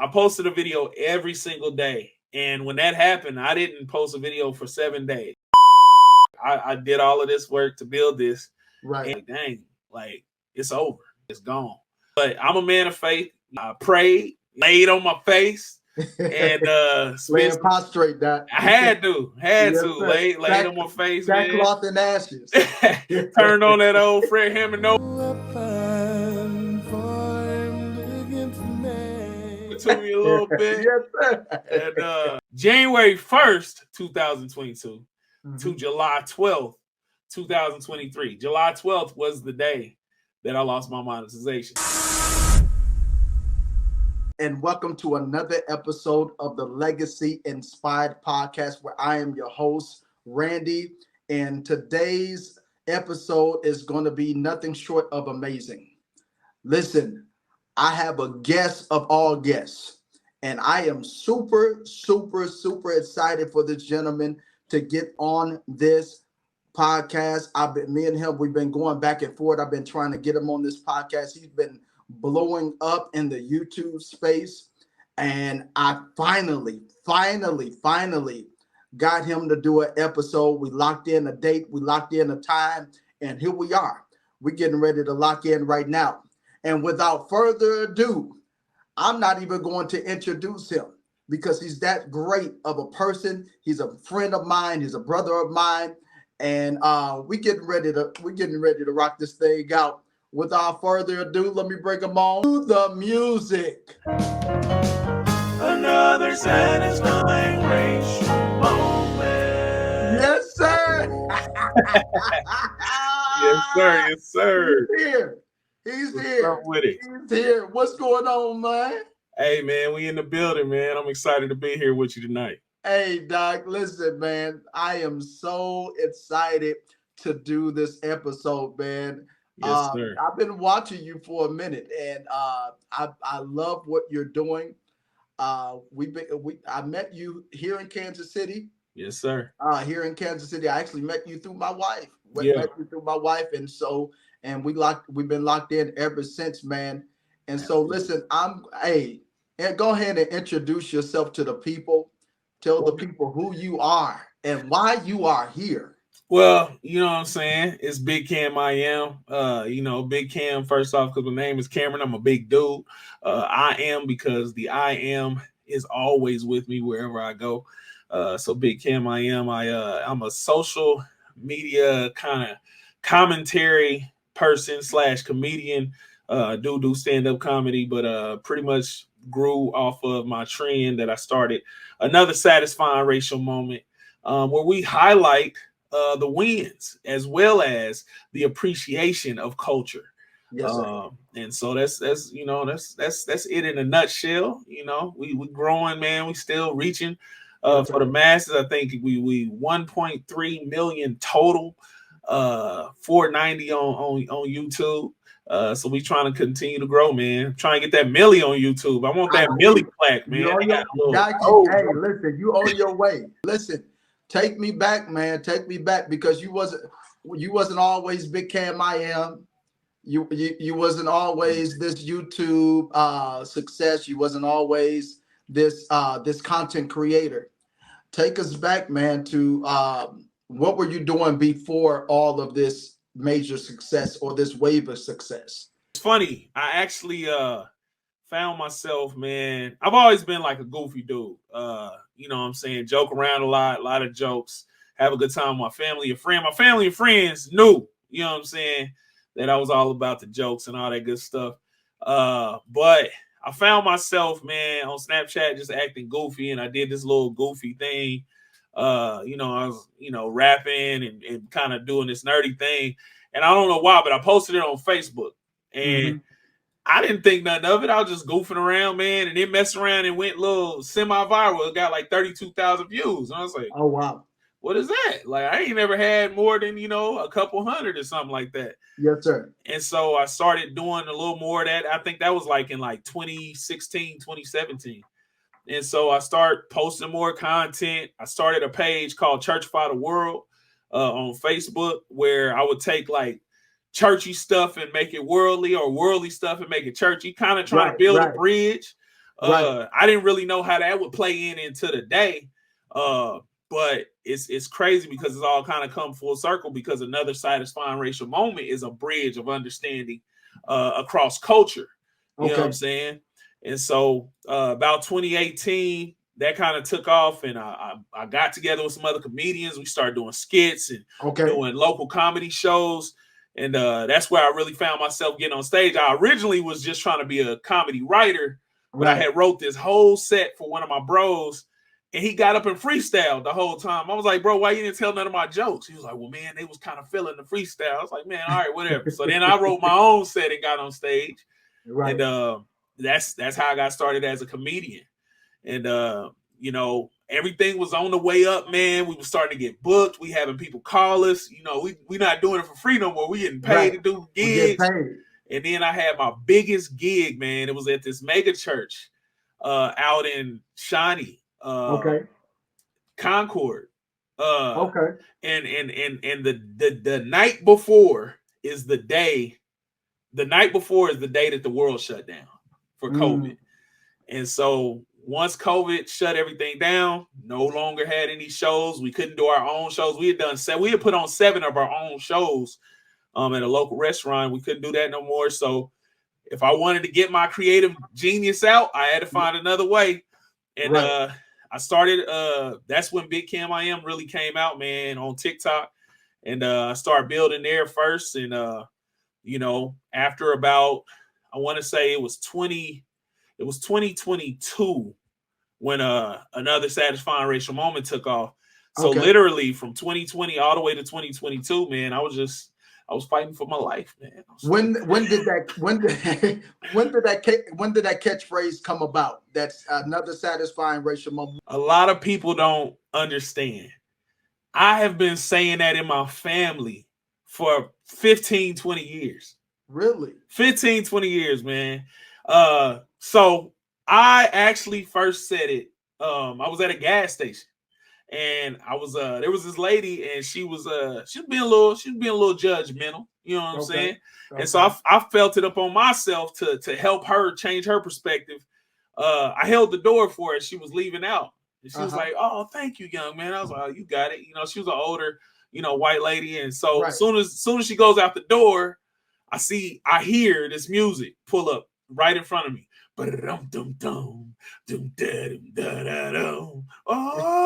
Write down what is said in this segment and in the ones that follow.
posted a video every single day. And when that happened, I didn't post a video for 7 days. I did all of this work to build this. Right. And dang, like it's over. It's gone. But I'm a man of faith. I prayed, laid on my face, and laying prostrate. That I had to Yes, laid on my face, man. Sackcloth and ashes. Turned on that old Fred Hammond note. It took me a little bit. Yes, sir. And January 1st, 2022 to July 12th, 2023. July 12th was the day that I lost my monetization. And welcome to another episode of the Legacy Inspired Podcast, where I am your host, Randy. And today's episode is going to be nothing short of amazing. Listen, I have a guest of all guests, and I am super excited for this gentleman to get on this podcast. Me and him, we've been going back and forth. I've been trying to get him on this podcast. He's been blowing up in the YouTube space, and I finally got him to do an episode. We locked in a date, we locked in a time, and here we are. We're getting ready to lock in right now. And without further ado, I'm not even going to introduce him because he's that great of a person. He's a friend of mine. He's a brother of mine, and we're getting ready to rock this thing out. Without further ado, let me bring him on to the music. Another satisfying racial moment. Yes, sir. Yes, sir. He's here. He's here. With it. He's here. What's going on, man? Hey, man, we in the building, man. I'm excited to be here with you tonight. Hey, Doc, listen, man. I am so excited to do this episode, man. Yes, sir. I've been watching you for a minute, and I love what you're doing. I met you here in Kansas City. Yes, sir. Here in Kansas City, I actually met you through my wife. Met you through my wife, and we've been locked in ever since, man. And so, listen, go ahead and introduce yourself to the people. Tell the people who you are and why you are here. Well, you know what I'm saying? It's Big Cam I am. Big Cam, first off, because my name is Cameron. I'm a big dude. I am because the I am is always with me wherever I go. So Big Cam I am. I'm a social media kind of commentary person / comedian. Do stand-up comedy, but pretty much grew off of my trend that I started. Another satisfying racial moment where we highlight the wins as well as the appreciation of culture. Yes, and so that's it in a nutshell. You know, we growing, man. We still reaching for the masses. I think we 1.3 million total, 490 on YouTube. So we trying to continue to grow, man. Trying to get that milli on YouTube. I want that milli plaque, man. Hey, listen, you on your way. Listen. Take me back, man. Take me back, because you wasn't always Big Cam I am. You wasn't always this YouTube success. You wasn't always this content creator. Take us back, man, to what were you doing before all of this major success or this wave of success? It's funny. I actually found myself, man. I've always been like a goofy dude. You know what I'm saying? Joke around a lot of jokes, have a good time with my family and friends. My family and friends knew, you know what I'm saying, that I was all about the jokes and all that good stuff. But I found myself, man, on Snapchat just acting goofy, and I did this little goofy thing. I was, rapping and kind of doing this nerdy thing. And I don't know why, but I posted it on Facebook. And I didn't think nothing of it. I was just goofing around, man, and it messed around and went a little semi-viral. It got like 32,000 views. And I was like, oh, wow. What is that? Like, I ain't never had more than, a couple hundred or something like that. Yes, sir. And so I started doing a little more of that. I think that was like in like 2016, 2017. And so I started posting more content. I started a page called Churchify the World on Facebook, where I would take like churchy stuff and make it worldly, or worldly stuff and make it churchy, kind of trying to build a bridge I didn't really know how that would play into the day. But it's crazy because it's all kind of come full circle, because another satisfying racial moment is a bridge of understanding across culture. You know what I'm saying? And so about 2018, that kind of took off, and I got together with some other comedians. We started doing skits and doing local comedy shows. And that's where I really found myself getting on stage. I originally was just trying to be a comedy writer, but I had wrote this whole set for one of my bros, and he got up and freestyled the whole time. I was like, bro, why you didn't tell none of my jokes? He was like, well, man, they was kind of feeling the freestyle. I was like, man, all right, whatever. So then I wrote my own set and got on stage. And that's how I got started as a comedian. And you know, everything was on the way up, man. We were starting to get booked. We having people call us. You know, we not doing it for free no more. We getting paid to do gigs. And then I had my biggest gig, man. It was at this mega church out in Shawnee, Concord. And the night before is the day. The night before is the day that the world shut down for COVID. And so once COVID shut everything down, no longer had any shows. We couldn't do our own shows. We had put on 7 of our own shows at a local restaurant. We couldn't do that no more. So if I wanted to get my creative genius out, I had to find another way. And I started, that's when Big Cam I Am really came out, man, on TikTok. And I started building there first. And, you know, after about, I want to say it was 2022 when another satisfying racial moment took off. So literally from 2020 all the way to 2022, man, I was fighting for my life, man. When did that catchphrase come about? That's another satisfying racial moment. A lot of people don't understand. I have been saying that in my family for 15, 20 years. Really? 15, 20 years, man. So I actually first said it. I was at a gas station, and I was there was this lady, and she was being a little judgmental, you know what I'm saying? And so I felt it up on myself to help her change her perspective. I held the door for her. She was leaving out, and she was like, "Oh, thank you, young man." I was like, "Oh, you got it." You know, she was an older, you know, white lady, and so as soon as she goes out the door, I hear this music pull up right in front of me. Oh,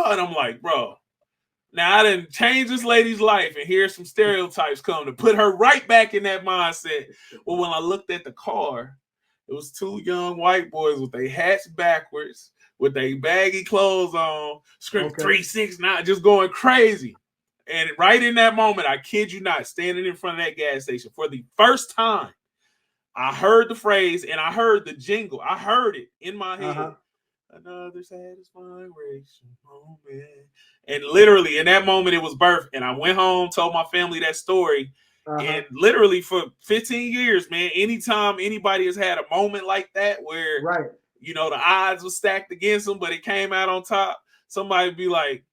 and I'm like, bro, now I didn't change this lady's life, and here's some stereotypes come to put her right back in that mindset. Well, when I looked at the car, it was 2 young white boys with their hats backwards, with their baggy clothes on, screaming 3, 6, 9, just going crazy. And right in that moment, I kid you not, standing in front of that gas station for the first time, I heard the phrase and I heard the jingle. I heard it in my head. Another satisfying racial moment. And literally in that moment, it was birth. And I went home, told my family that story. And literally for 15 years, man, anytime anybody has had a moment like that where, you know, the odds were stacked against them, but it came out on top, somebody would be like,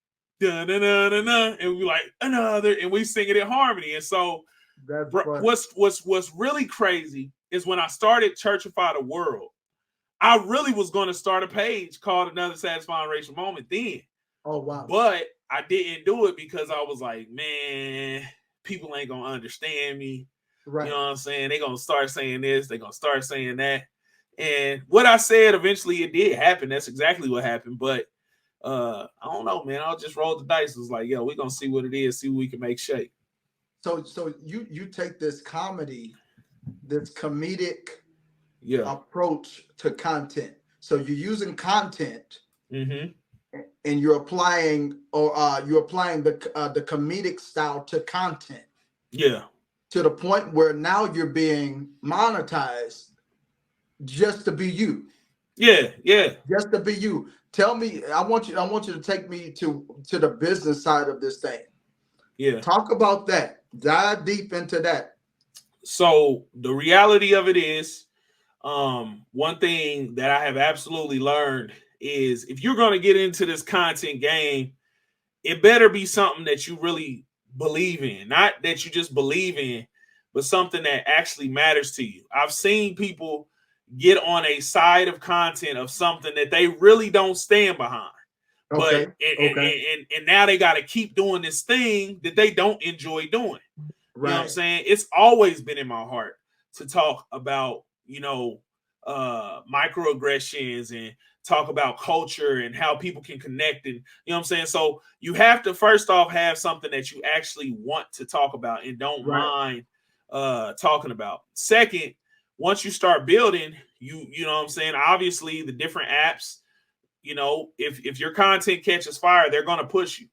dun, dun, dun, dun, dun, and we like another, and we sing it in harmony. And so what's really crazy is when I started Churchify the World, I really was going to start a page called Another Satisfying Racial Moment then. Oh, wow. But I didn't do it because I was like, man, people ain't going to understand me. You know what I'm saying? They're going to start saying this. They're going to start saying that. And what I said, eventually it did happen. That's exactly what happened. But I don't know, man. I'll just roll the dice. It was like, yo, we're going to see what it is, see what we can make shape. So you take this comedic approach to content. So you're using content and you're applying the comedic style to content. Yeah. To the point where now you're being monetized just to be you. Yeah. Just to be you. Tell me, I want you to take me to the business side of this thing. Yeah. Talk about that. Dive deep into that. So the reality of it is, one thing that I have absolutely learned is if you're going to get into this content game, it better be something that you really believe in, not that you just believe in, but something that actually matters to you. I've seen people, get on a side of content of something that they really don't stand behind. Okay. But and now they got to keep doing this thing that they don't enjoy doing. You know what I'm saying? It's always been in my heart to talk about, microaggressions and talk about culture and how people can connect, and you know what I'm saying? So you have to first off have something that you actually want to talk about and don't mind talking about. Second, once you start building, you know what I'm saying, obviously the different apps, if your content catches fire, they're going to push you.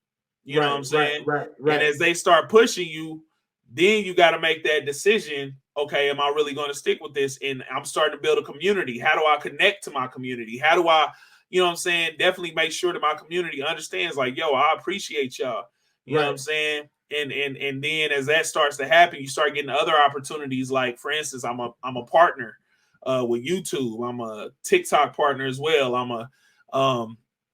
You know what I'm saying? Right. And as they start pushing you, then you got to make that decision. Okay, am I really going to stick with this? And I'm starting to build a community. How do I connect to my community? How do I, you know what I'm saying, definitely make sure that my community understands, like, yo, I appreciate y'all. You know what I'm saying? And then as that starts to happen, you start getting other opportunities. Like, for instance, I'm a partner with YouTube. I'm a TikTok partner as well. I'm a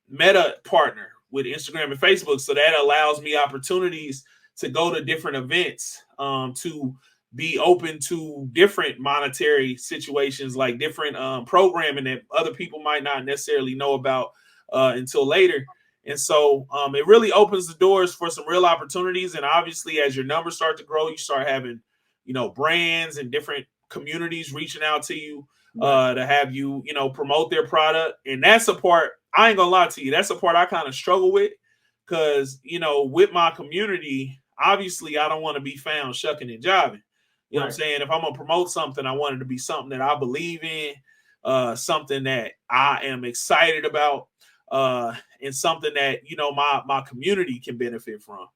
Meta partner with Instagram and Facebook. So that allows me opportunities to go to different events, to be open to different monetary situations, like different programming that other people might not necessarily know about until later. And so it really opens the doors for some real opportunities. And obviously, as your numbers start to grow, you start having, brands and different communities reaching out to you to have you, promote their product. And that's a part, I ain't gonna lie to you, that's a part I kind of struggle with, because, with my community, obviously I don't want to be found shucking and jiving. You know what I'm saying? If I'm going to promote something, I want it to be something that I believe in, something that I am excited about, and something that, my community can benefit from.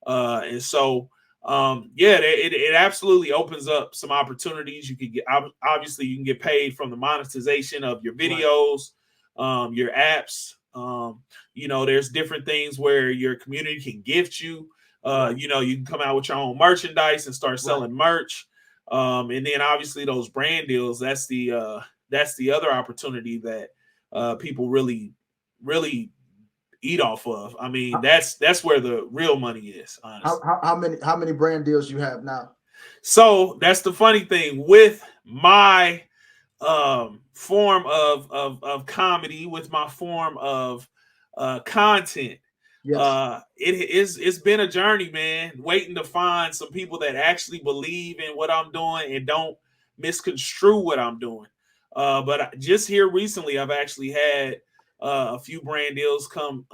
And so, it absolutely opens up some opportunities. You can get, obviously you can get paid from the monetization of your videos, your apps. There's different things where your community can gift you. You can come out with your own merchandise and start selling merch. And then obviously those brand deals, that's the other opportunity that people really, really eat off of. I mean, that's where the real money is, honestly. How many brand deals you have now? So that's the funny thing with my form of comedy, with my form of content. It's been a journey, man, waiting to find some people that actually believe in what I'm doing and don't misconstrue what I'm doing. But just here recently, I've actually had a few brand deals come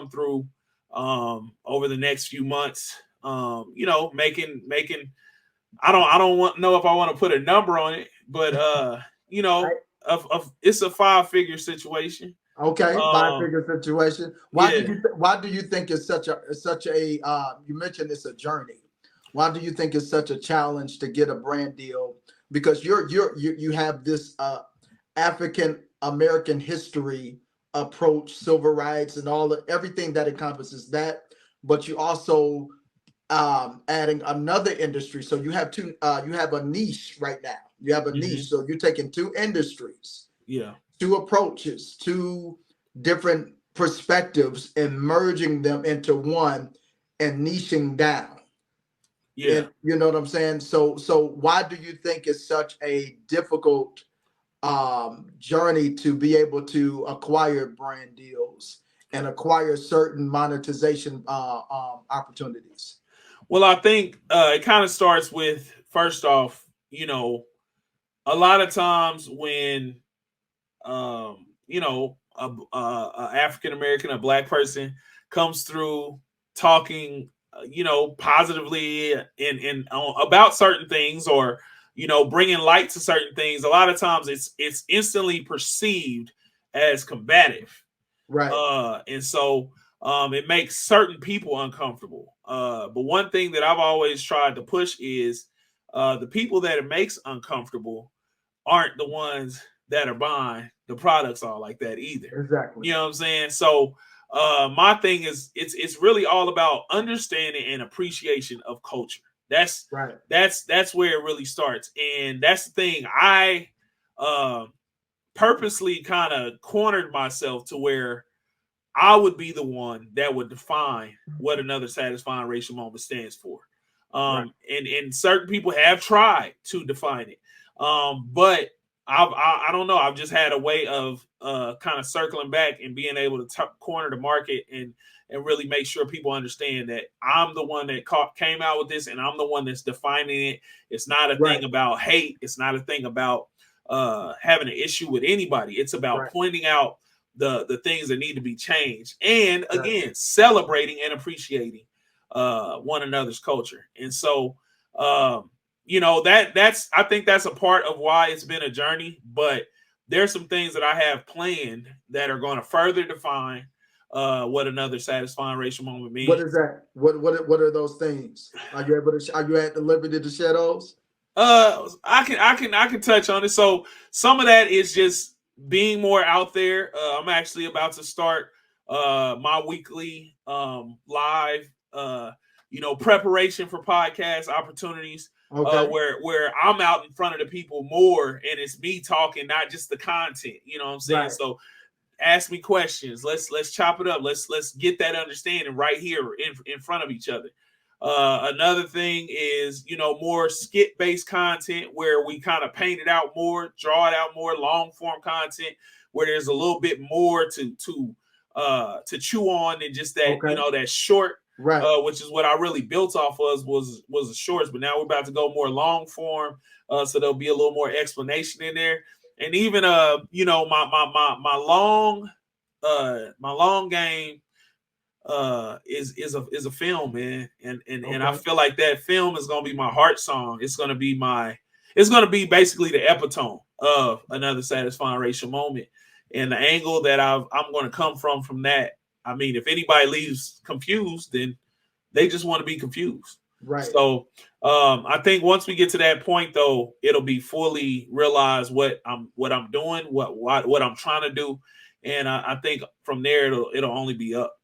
through over the next few months. Making I don't know if I want to put a number on it, but it's a 5-figure situation. Okay, 5-figure situation. Why do you think it's such a you mentioned it's a journey? Why do you think it's such a challenge to get a brand deal? Because you have this African American history approach, civil rights, and everything that encompasses that, but you also adding another industry. So you have two. You have a niche right now. You have a niche. So you're taking two industries. Yeah. Two approaches, two different perspectives, and merging them into one and niching down. Yeah. And you know what I'm saying? So why do you think it's such a difficult journey to be able to acquire brand deals and acquire certain monetization opportunities? Well, I think it kind of starts with, first off, a lot of times when a African American, a Black person comes through talking, positively and about certain things, or bringing light to certain things, a lot of times it's instantly perceived as combative, right? And so it makes certain people uncomfortable. But one thing that I've always tried to push is the people that it makes uncomfortable aren't the ones that are buying the products all like that either. Exactly. You know what I'm saying? So my thing is it's really all about understanding and appreciation of culture. That's right. That's where it really starts. And that's the thing. I purposely kind of cornered myself to where I would be the one that would define what another satisfying racial moment stands for. And certain people have tried to define it. But I don't know. I've just had a way of kind of circling back and being able to corner the market and really make sure people understand that I'm the one that came out with this, and I'm the one that's defining it. It's not a thing about hate. It's not a thing about having an issue with anybody. It's about pointing out the things that need to be changed, and again, celebrating and appreciating one another's culture. And so you know, that's I think that's a part of why it's been a journey, but there's some things that I have planned that are going to further define what another satisfying racial moment means. What is that? What are those things? Are you able to? Are you at the liberty to share those? I can touch on it. So some of that is just being more out there. I'm actually about to start my weekly live preparation for podcast opportunities. Okay. Where I'm out in front of the people more, and it's me talking, not just the content. You know what I'm saying? Right. So ask me questions. Let's chop it up. Let's get that understanding right here in front of each other. Another thing is, more skit-based content where we kind of paint it out more, draw it out more, long-form content where there's a little bit more to chew on than just that, that short. Right. Which is what I really built off of was the shorts, but now we're about to go more long form, so there'll be a little more explanation in there, and even my long game is a film, man, and I feel like that film is gonna be my heart song. It's gonna be basically the epitome of another satisfying racial moment, and the angle that I'm going to come from that. I mean, if anybody leaves confused, then they just want to be confused. Right. So I think once we get to that point, though, it'll be fully realized what I'm doing, what I'm trying to do, and I think from there it'll only be up.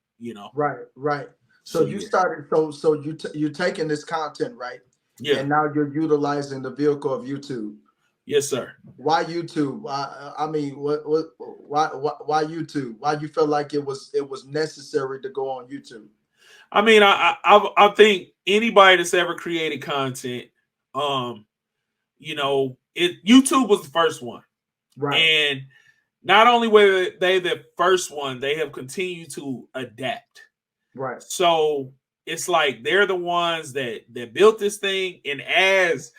Right. So you started. So you're taking this content, right? Yeah. And now you're utilizing the vehicle of YouTube. Yes, sir. Why YouTube? I mean, why YouTube? Why you feel like it was necessary to go on YouTube? I mean, I think anybody that's ever created content, YouTube was the first one, right? And not only were they the first one, they have continued to adapt, right? So it's like they're the ones that built this thing, and as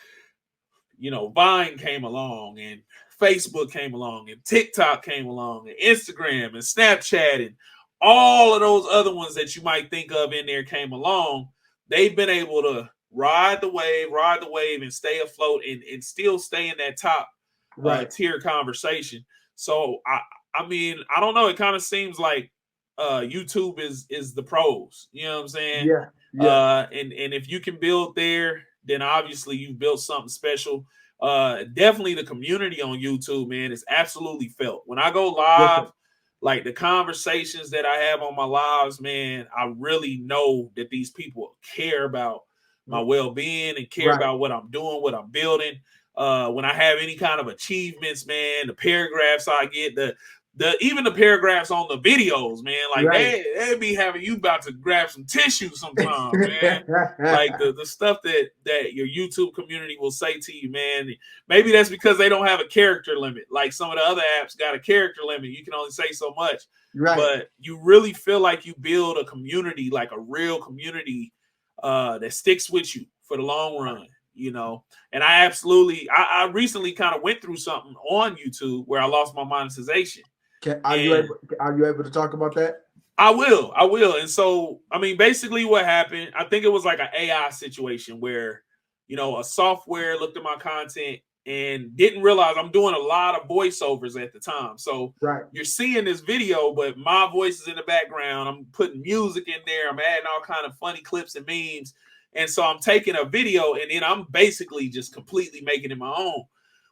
Vine came along, and Facebook came along, and TikTok came along, and Instagram, and Snapchat, and all of those other ones that you might think of in there came along. They've been able to ride the wave, and stay afloat, and still stay in that top tier conversation. So I mean, I don't know. It kind of seems like YouTube is the pros. You know what I'm saying? Yeah. And if you can build there, then obviously you've built something special. Definitely the community on YouTube, man, is absolutely felt. When I go live, like the conversations that I have on my lives, man, I really know that these people care about my well-being and care about what I'm doing, what I'm building. When I have any kind of achievements, man, the paragraphs I get, even the paragraphs on the videos, man, like they be having you about to grab some tissue sometimes, man. Like the stuff that your YouTube community will say to you, man. Maybe that's because they don't have a character limit. Like some of the other apps got a character limit. You can only say so much. Right. But you really feel like you build a community, like a real community that sticks with you for the long run. And I recently kind of went through something on YouTube where I lost my monetization. Are you able to talk about that? I will. And so, I mean, basically what happened, I think it was like an AI situation where, a software looked at my content and didn't realize I'm doing a lot of voiceovers at the time. So you're seeing this video, but my voice is in the background. I'm putting music in there. I'm adding all kind of funny clips and memes. And so I'm taking a video and then I'm basically just completely making it my own.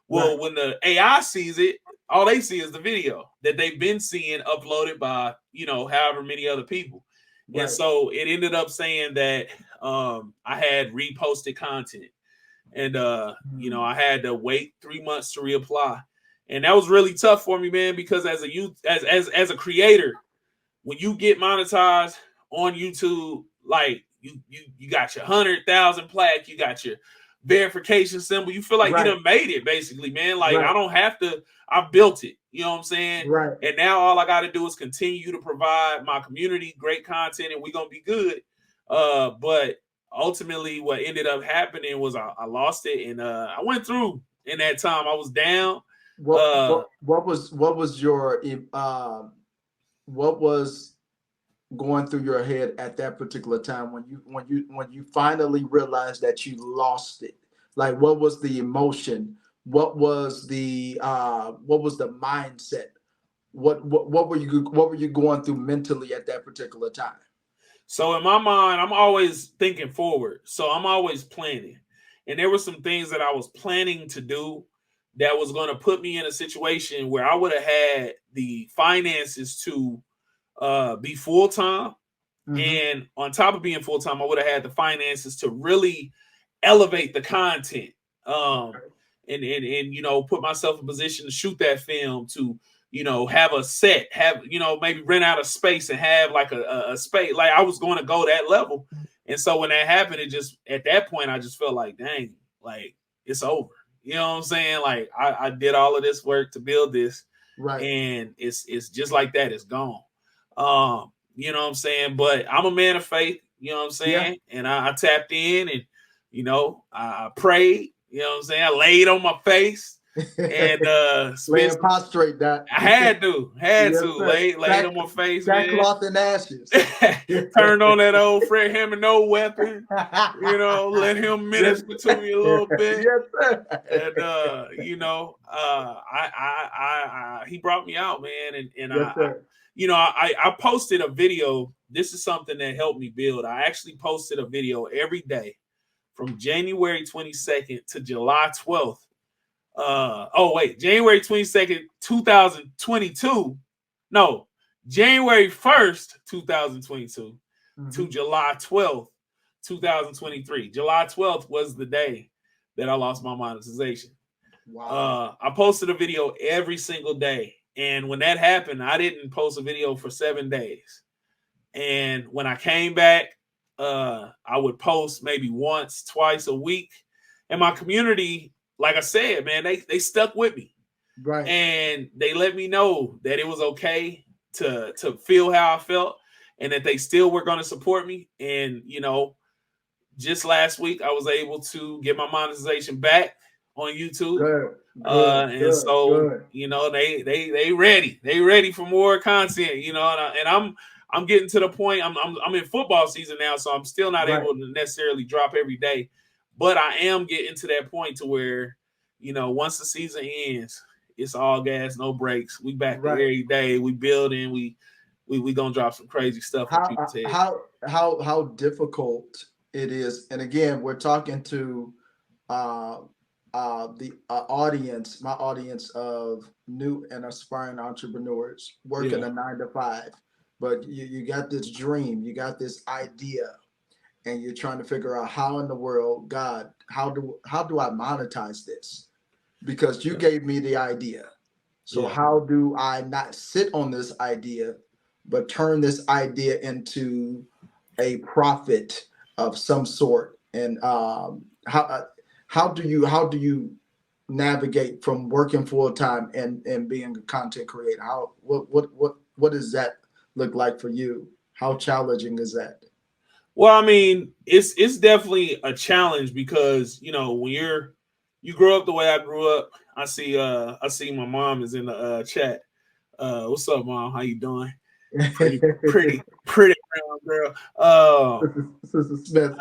Well, when the AI sees it, all they see is the video that they've been seeing uploaded by, however many other people. And so it ended up saying that I had reposted content. And, I had to wait 3 months to reapply. And that was really tough for me, man, because as a creator, when you get monetized on YouTube, like you got your 100,000 plaque, you got your verification symbol. You feel like you done made it, basically, man. Like I don't have to. I built it. You know what I'm saying? Right. And now all I got to do is continue to provide my community great content, and we're gonna be good. But ultimately, what ended up happening was I lost it, and I went through in that time. I was down. What was your what was going through your head at that particular time when you finally realized that you lost it? Like, what was the emotion? What was the mindset? What were you going through mentally at that particular time? So in my mind, I'm always thinking forward. So I'm always planning. And there were some things that I was planning to do that was going to put me in a situation where I would have had the finances to be full-time. And on top of being full-time, I would have had the finances to really elevate the content. And you know, put myself in a position to shoot that film, to, you know, have a set, have, you know, maybe rent out a space and have like a space. Like I was going to go that level. And so when that happened, it just, at that point, I just felt like, dang, like it's over. You know what I'm saying? Like I did all of this work to build this, and it's just like that. It's gone. You know what I'm saying? But I'm a man of faith. You know what I'm saying? Yeah. And I tapped in, and, you know, I prayed. You know what I'm saying? I laid on my face and laying prostrate. That I had to lay on my face, man. Sackcloth and ashes. Turned on that old Fred Hammond No Weapon. You know, let him minister to me a little bit. Yes, sir. And you know, he brought me out, man. And yes, you know, I posted a video. This is something that helped me build. I actually posted a video every day from January 22nd to July 12th. January 22nd, 2022. No, January 1st, 2022 to July 12th, 2023. July 12th was the day that I lost my monetization. Wow. I posted a video every single day. And when that happened, I didn't post a video for 7 days. And when I came back, I would post maybe once, twice a week. And my community, like I said, man, they stuck with me. Right. And they let me know that it was okay to feel how I felt, and that they still were going to support me. And, you know, just last week, I was able to get my monetization back on YouTube. Good. You know, they ready. They ready for more content, you know, and I'm getting to the point. I'm in football season now, so I'm still not able to necessarily drop every day, but I am getting to that point to where, you know, once the season ends, it's all gas, no breaks. We back there every day. We building. We gonna drop some crazy stuff. How difficult it is. And again, we're talking to the audience, my audience of new and aspiring entrepreneurs working a 9-to-5. But you got this dream, you got this idea, and you're trying to figure out how in the world, God, how do I monetize this? Because you gave me the idea. So how do I not sit on this idea, but turn this idea into a profit of some sort? And how do you navigate from working full time and being a content creator? What does that look like for you? How challenging is that? Well, I mean, it's definitely a challenge because, you know, when you grow up the way I grew up. I see my mom is in the chat. What's up, Mom? How you doing? Pretty brown girl. Sister Smith.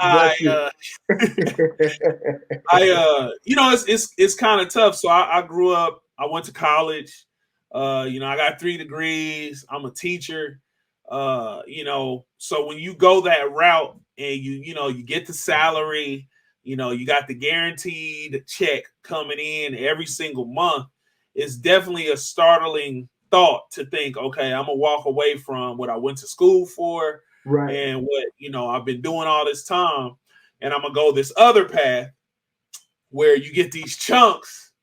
You know, it's kind of tough. So I grew up. I went to college. You know, I got 3 degrees. I'm a teacher. You know, so when you go that route and you know, you get the salary, you know, you got the guaranteed check coming in every single month, it's definitely a startling thought to think, okay, I'm gonna walk away from what I went to school for, and what, you know, I've been doing all this time, and I'm gonna go this other path where you get these chunks,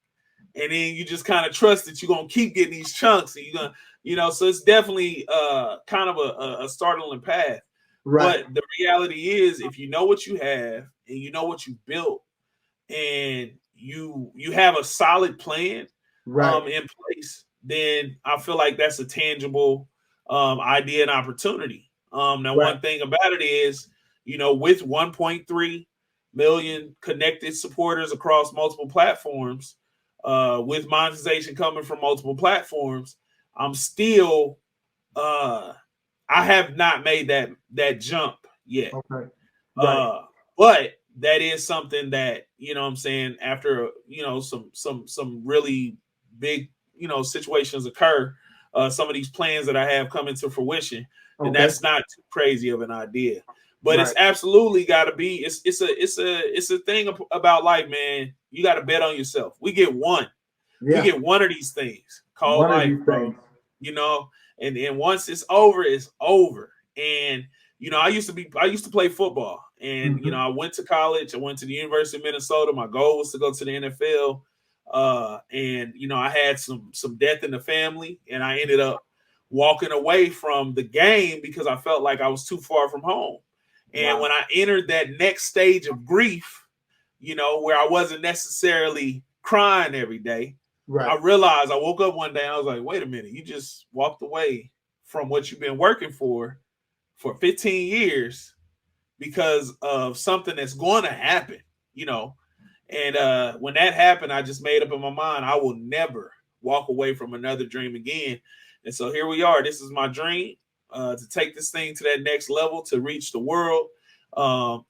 and then you just kind of trust that you're gonna keep getting these chunks, and you're gonna, you know, so it's definitely kind of a startling path. But the reality is, if you know what you have and you know what you built, and you have a solid plan Right. in place, then I feel like that's a tangible idea and opportunity. Now, Right. one thing about it is, with 1.3 million connected supporters across multiple platforms, with monetization coming from multiple platforms, I'm still I have not made that jump yet. Okay. Right. But that is something that, what I'm saying, after some really big situations occur, some of these plans that I have come into fruition, then Okay. that's not too crazy of an idea. But it's Right. absolutely got to be. It's a thing about life, man. You got to bet on yourself. We get one Yeah. of these things called One of life, these bro. things. You know, and once it's over, it's over. And I used to play football, and Mhm. I went to college. I went to the University of Minnesota. My goal was to go to the NFL. And I had some death in the family, and I ended up walking away from the game because I felt like I was too far from home. And Wow. when I entered that next stage of grief, where I wasn't necessarily crying every day, Right. I realized, I woke up one day and I was like, wait a minute, you just walked away from what you've been working for 15 years because of something that's going to happen, And when that happened, I just made up in my mind, I will never walk away from another dream again. And so here we are. This is my dream, to take this thing to that next level, to reach the world, and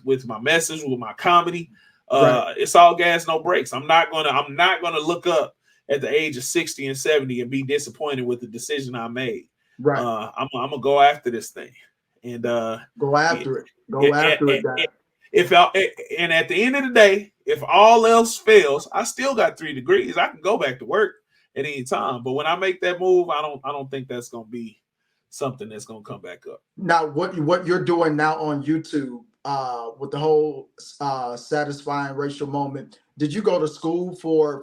with my message, with my comedy. Right. It's all gas, no brakes. I'm not gonna look up at the age of 60 and 70 and be disappointed with the decision I made. Right. I'm gonna go after this thing, and Go after it. Go it, after it, it, guys. and at the end of the day, if all else fails, I still got 3 degrees. I can go back to work at any time. But when I make that move, I don't think that's gonna be something that's gonna come back up. Now, what you're doing now on YouTube, with the whole satisfying racial moment. Did you go to school for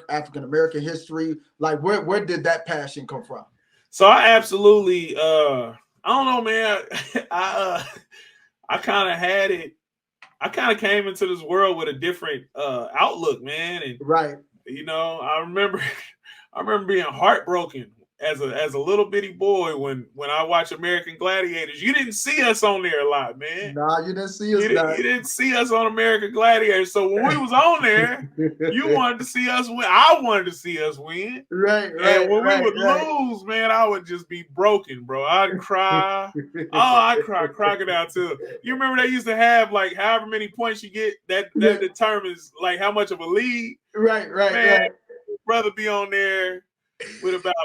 African American history? Like, where did that passion come from? So I absolutely I don't know, man. I kind of had it. I kind of came into this world with a different outlook, man. And Right. I remember being heartbroken as a little bitty boy when I watched American Gladiators. You didn't see us on there a lot, man. Nah, you didn't see us. You didn't see us on American Gladiators. So when we was on there, you wanted to see us win. I wanted to see us win. Right, And when we would right. lose, man, I would just be broken, bro. I'd cry. Oh, I'd cry crocodile too. You remember they used to have like however many points you get that Yeah. determines like how much of a lead. Right, Man, brother be on there with about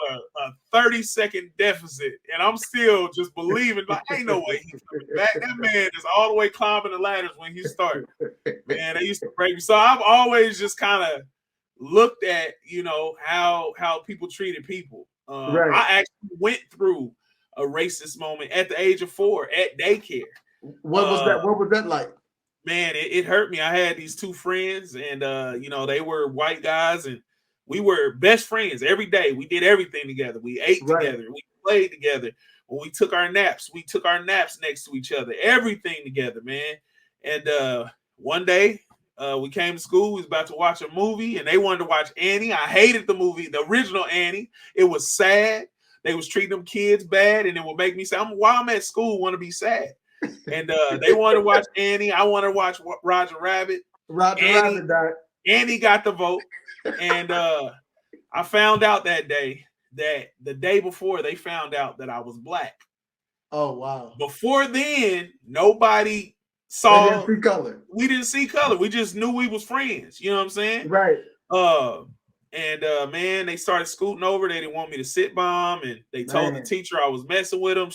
a 30-second deficit, and I'm still just believing like ain't no way he's coming back. That man is all the way climbing the ladders when he started. Man, they used to break me. So I've always just kind of looked at how people treated people. Right. I actually went through a racist moment at the age of 4 at daycare. What was that? What was that like? Man, it hurt me. I had these 2 friends, and they were white guys, and we were best friends every day. We did everything together. We ate together. We played together. When we took our naps next to each other. Everything together, man. And one day, we came to school. We was about to watch a movie, and they wanted to watch Annie. I hated the movie, the original Annie. It was sad. They was treating them kids bad, and it would make me say, "While I'm at school, want to be sad." And they wanted to watch Annie. I wanted to watch Roger Rabbit. Annie got the vote, and I found out that the day before, they found out that I was black. Oh wow! Before then, nobody saw. They didn't see color. We didn't see color. We just knew we was friends. You know what I'm saying? Right. Man, they started scooting over. They didn't want me to sit by them, and they told the teacher I was messing with them.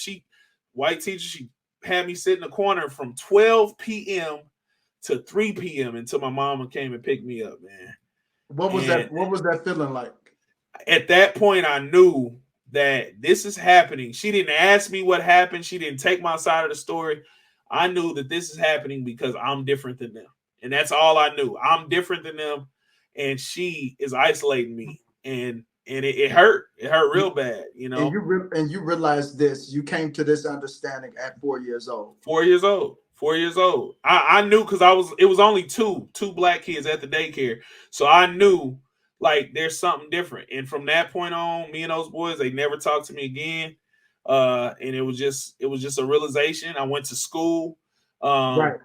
White teacher, she had me sit in the corner from 12 p.m. to 3 p.m. until my mama came and picked me up, man. What was that feeling like? At that point, I knew that this is happening. She didn't ask me what happened. She didn't take my side of the story. I knew that this is happening because I'm different than them. And that's all I knew. I'm different than them. And she is isolating me. And it hurt. It hurt real bad, And you realized this. You came to this understanding at 4 years old. 4 years old. 4 years old. I knew because it was only two black kids at the daycare. So I knew like there's something different. And from that point on, me and those boys, they never talked to me again. And it was just a realization. I went to school. Right.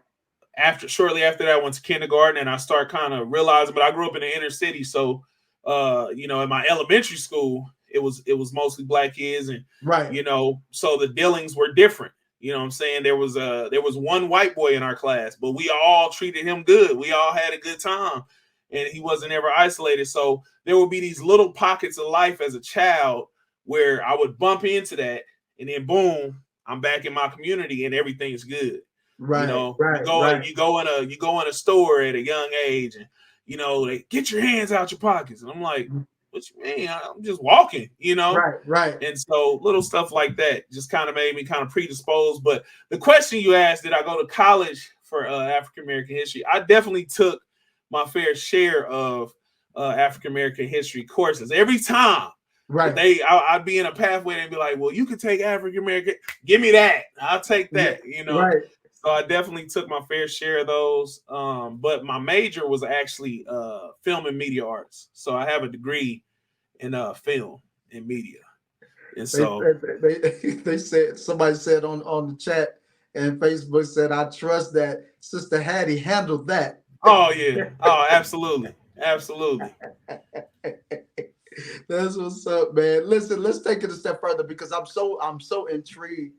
Shortly after that, I went to kindergarten and I started kind of realizing, but I grew up in the inner city. So in my elementary school, it was mostly black kids, and right. So the dealings were different. You know what I'm saying? There was one white boy in our class, but we all treated him good. We all had a good time, and he wasn't ever isolated. So there would be these little pockets of life as a child where I would bump into that, and then boom, I'm back in my community and everything's good. Right. You go in a store at a young age, and they get your hands out your pockets, and I'm like, what you mean? I'm just walking, Right. And so little stuff like that just kind of made me kind of predisposed. But the question you asked, did I go to college for African American history? I definitely took my fair share of African American history courses. Every time, right? I'd be in a pathway and be like, well, you can take African American. Give me that. I'll take that. Right. So I definitely took my fair share of those. But my major was actually film and media arts. So I have a degree in film and media. And so they said, somebody said on the chat and Facebook said, I trust that Sister Hattie handled that. Oh yeah. Oh, absolutely. Absolutely. That's what's up, man. Listen, let's take it a step further because I'm so intrigued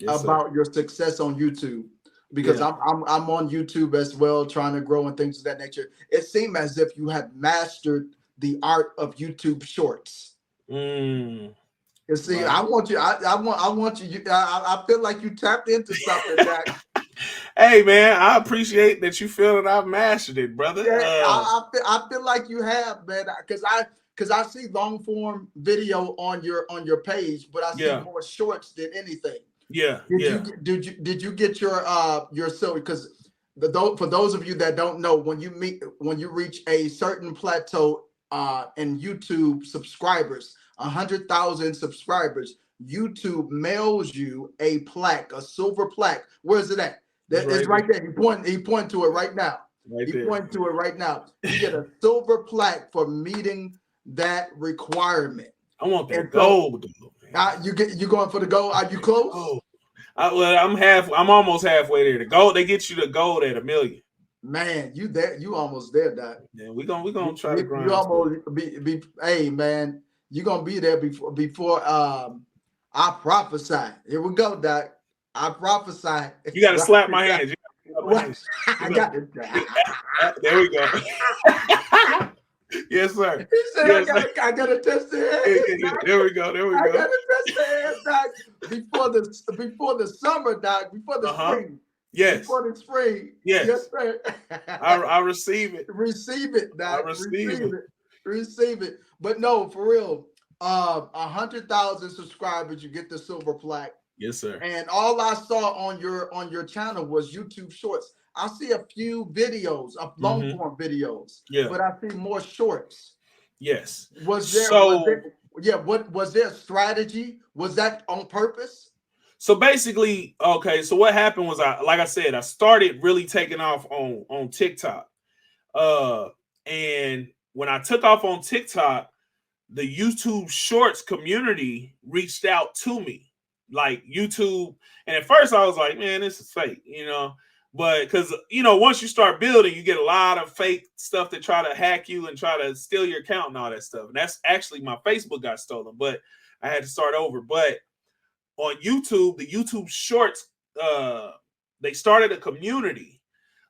about your success on YouTube. Because I'm on YouTube as well, trying to grow and things of that nature. It seemed as if you have mastered the art of YouTube Shorts. You see, right. I want you. I feel like you tapped into something that. Hey man, I appreciate that you feel that I've mastered it, brother. Yeah, I feel like you have, man. Because I see long form video on your page, but I see more shorts than anything. Yeah. Did you get your silver? Because for those of you that don't know, when you reach a certain plateau in YouTube subscribers, 100,000 subscribers, YouTube mails you a plaque, a silver plaque. Where is it at? It's right there. He point to it right now. Point to it right now. You get a silver plaque for meeting that requirement. I want the gold. You going for the gold? Are you close? Oh, I'm almost halfway there. The gold, they get you the gold at 1 million. Man, you there? You almost there, Doc. Yeah, we gonna try to grind. You almost be. Hey, man, you gonna be there before I prophesy. Here we go, Doc. I prophesy. You gotta slap my hands. I got it. There we go. Yes, sir. He said, I gotta test the head. There we go. I gotta test the head, Doc. Before the summer, Doc. Before the spring. Yes. Before the spring. Yes, sir. I receive it. Receive it, Doc. I receive it. Receive it. But no, for real. 100,000 subscribers, you get the silver plaque. Yes, sir. And all I saw on your channel was YouTube Shorts. I see a few videos of long form videos, but I see more shorts. Yes. Was there a strategy? Was that on purpose? So basically, okay, so what happened was I started really taking off on TikTok. And when I took off on TikTok, the YouTube Shorts community reached out to me. Like YouTube, and at first I was like, man, this is fake, but because once you start building, you get a lot of fake stuff that try to hack you and try to steal your account and all that stuff. And that's actually my Facebook got stolen, but I had to start over. But on YouTube, the YouTube Shorts, they started a community,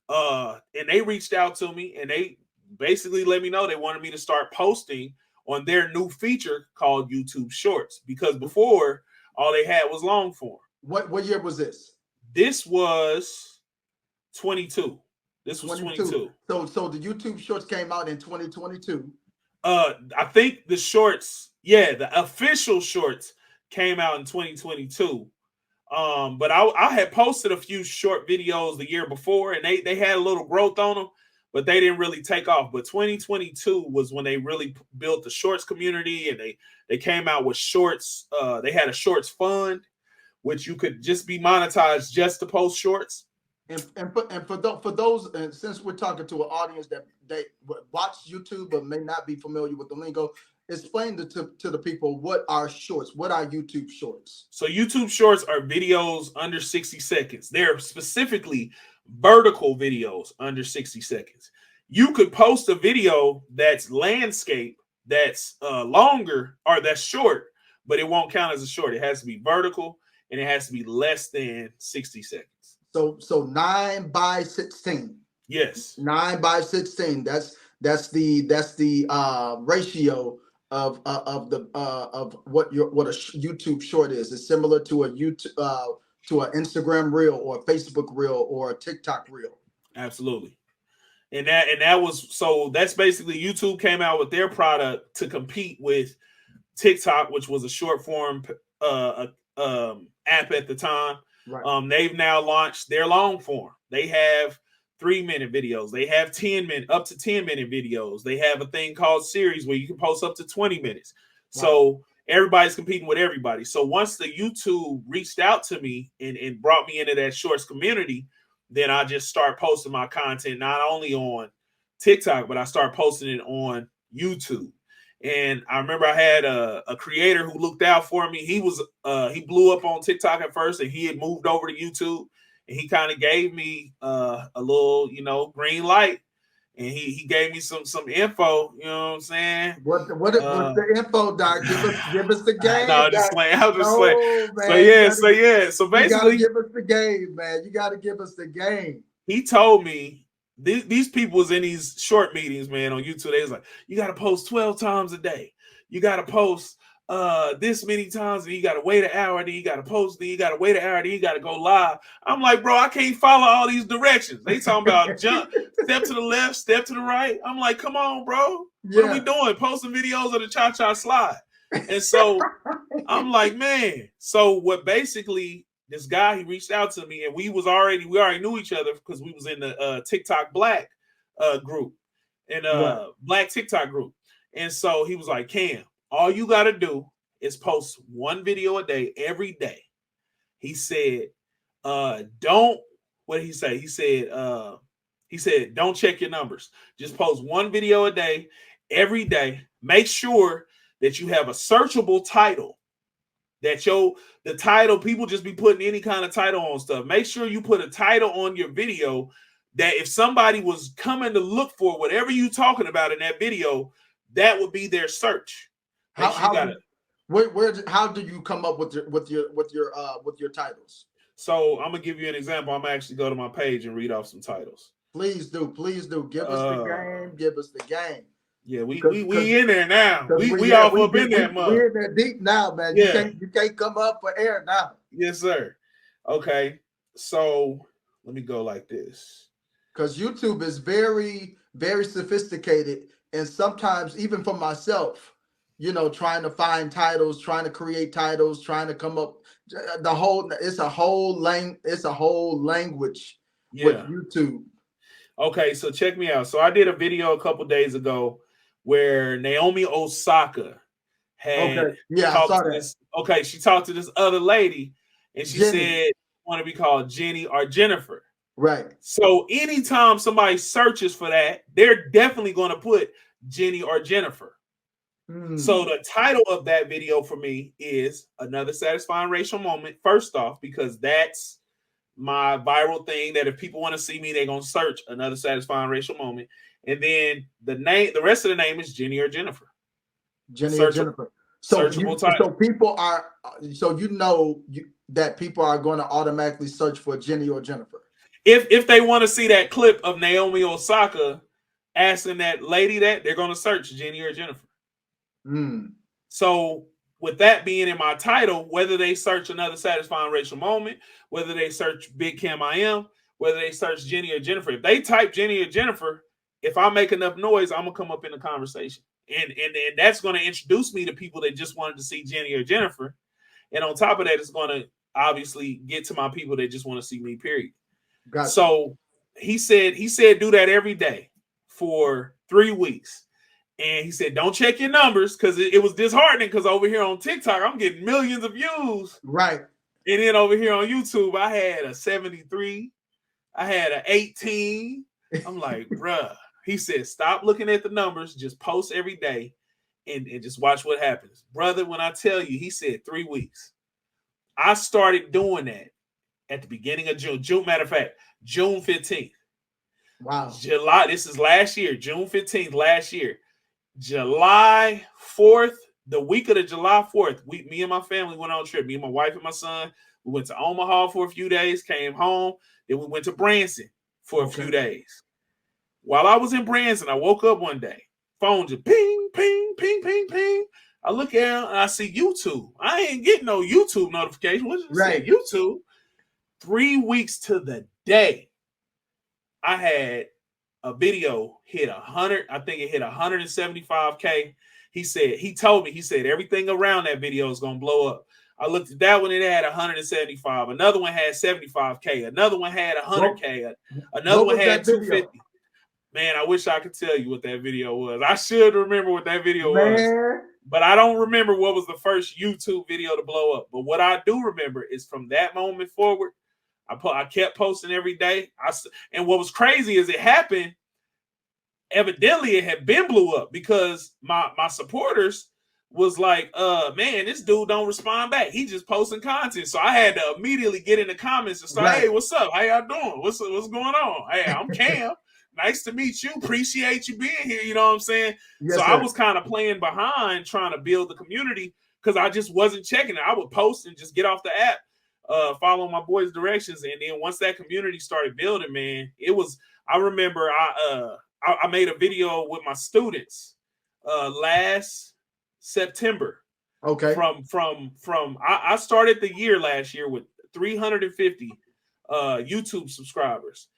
and they reached out to me and they basically let me know they wanted me to start posting on their new feature called YouTube Shorts, because before all they had was long form. What year was this? This was 22. This was 22. So the YouTube Shorts came out in 2022. I think the shorts, the official shorts came out in 2022. But I had posted a few short videos the year before, and they had a little growth on them, but they didn't really take off. But 2022 was when they really built the shorts community, and they came out with shorts. They had a shorts fund, which you could just be monetized just to post shorts. For those, and since we're talking to an audience that they watch YouTube but may not be familiar with the lingo, explain to the people what are shorts. What are YouTube shorts? So YouTube shorts are videos under 60 seconds. They're specifically vertical videos under 60 seconds. You could post a video that's landscape, that's longer, or that's short, but it won't count as a short. It has to be vertical and it has to be less than 60 seconds. So 9 by 16. Yes. 9 by 16. That's the ratio of what a YouTube short is. It's similar to a YouTube to an Instagram reel or a Facebook reel or a TikTok reel. Absolutely. And that was, so that's basically YouTube came out with their product to compete with TikTok, which was a short form app at the time. Right. They've now launched their long form. They have 3-minute videos. They have 10-minute, up to 10-minute videos. They have a thing called series where you can post up to 20 minutes. Right. So everybody's competing with everybody. So once the YouTube reached out to me and brought me into that shorts community, then I just start posting my content, not only on TikTok, but I start posting it on YouTube. And I remember I had a creator who looked out for me. He blew up on TikTok at first, and he had moved over to YouTube, and he kind of gave me a little, green light, and he gave me some info. You know what I'm saying? What's the info, Doc? Give us the game. No, just playing. I was just playing. So basically, you gotta give us the game, man. You got to give us the game. He told me. These people was in these short meetings, man, on YouTube. They was like, you got to post 12 times a day. You got to post this many times, and you got to wait an hour, then you got to post, then you got to wait an hour, then you got to go live. I'm like, bro, I can't follow all these directions. They talking about jump, step to the left, step to the right. I'm like, come on, bro. What are we doing? Posting videos of the cha-cha slide. And so I'm like, man. So what basically... this guy, he reached out to me, and we already knew each other because we was in the TikTok Black group and Black TikTok group. And so he was like, Cam, all you got to do is post one video a day every day. He said, what did he say? He said, don't check your numbers. Just post one video a day every day. Make sure that you have a searchable title. That the title, people just be putting any kind of title on stuff. Make sure you put a title on your video that if somebody was coming to look for whatever you talking about in that video, that would be their search. How do you come up with your titles? So I'm gonna give you an example. I'm gonna actually go to my page and read off some titles. Please do. Give us the game. Give us the game. Yeah, we in there now. We all up in that mug. We're in there deep now, man. Yeah. You can't come up for air now. Yes, sir. Okay, so let me go like this. Because YouTube is very, very sophisticated, and sometimes even for myself, trying to find titles, trying to create titles, trying to come up, it's a whole language with YouTube. Okay, so check me out. So I did a video a couple days ago where Naomi Osaka had talked to this. Okay, she talked to this other lady, and she said, "Want to be called Jenny or Jennifer?" Right. So anytime somebody searches for that, they're definitely going to put Jenny or Jennifer. So the title of that video for me is Another Satisfying Racial Moment. First off, because that's my viral thing that if people want to see me, they're going to search Another Satisfying Racial Moment. And then the rest of the name is Jenny or Jennifer. Jenny or Jennifer. So people are, that people are going to automatically search for Jenny or Jennifer. If they want to see that clip of Naomi Osaka asking that lady that, they're going to search Jenny or Jennifer. So with that being in my title, whether they search Another Satisfying Racial Moment, whether they search Big Cam I Am, whether they search Jenny or Jennifer, if they type Jenny or Jennifer, if I make enough noise, I'm gonna come up in the conversation, and that's going to introduce me to people that just wanted to see Jenny or Jennifer, and on top of that, it's going to obviously get to my people that just want to see me. Period. Gotcha. So he said do that every day for 3 weeks, and he said don't check your numbers because it was disheartening because over here on TikTok I'm getting millions of views, right, and then over here on YouTube I had a 73. I had an 18. I'm like, bruh. He said, stop looking at the numbers. Just post every day and just watch what happens. Brother, when I tell you, he said 3 weeks. I started doing that at the beginning of June. Matter of fact, June 15th. Wow. July, this is last year, June 15th, last year. July 4th, the week of the July 4th, me and my family went on a trip. Me and my wife and my son, we went to Omaha for a few days, came home. Then we went to Branson for a few days. While I was in Branson, I woke up one day. Phone just ping, ping, ping, ping, ping. I look at it and I see YouTube. I ain't getting no YouTube notification. What did you say? YouTube. 3 weeks to the day, I had a video hit 100. I think it hit 175K. He told me, everything around that video is going to blow up. I looked at that one, it had 175. Another one had 75K. Another one had 100K. Another one had 250. Man, I wish I could tell you what that video was. I should remember what that video was. But I don't remember what was the first YouTube video to blow up. But what I do remember is from that moment forward, I kept posting every day. And what was crazy is it happened. Evidently, it had been blew up because my supporters was like, man, this dude don't respond back. He just posting content. So I had to immediately get in the comments and start, hey, what's up? How y'all doing? What's going on? Hey, I'm Cam. Nice to meet you. Appreciate you being here. You know what I'm saying? Yes, so sir. I was kind of playing behind trying to build the community because I just wasn't checking it. I would post and just get off the app, follow my boys' directions. And then once that community started building, man, I remember I made a video with my students last September. Okay. I started the year last year with 350 YouTube subscribers.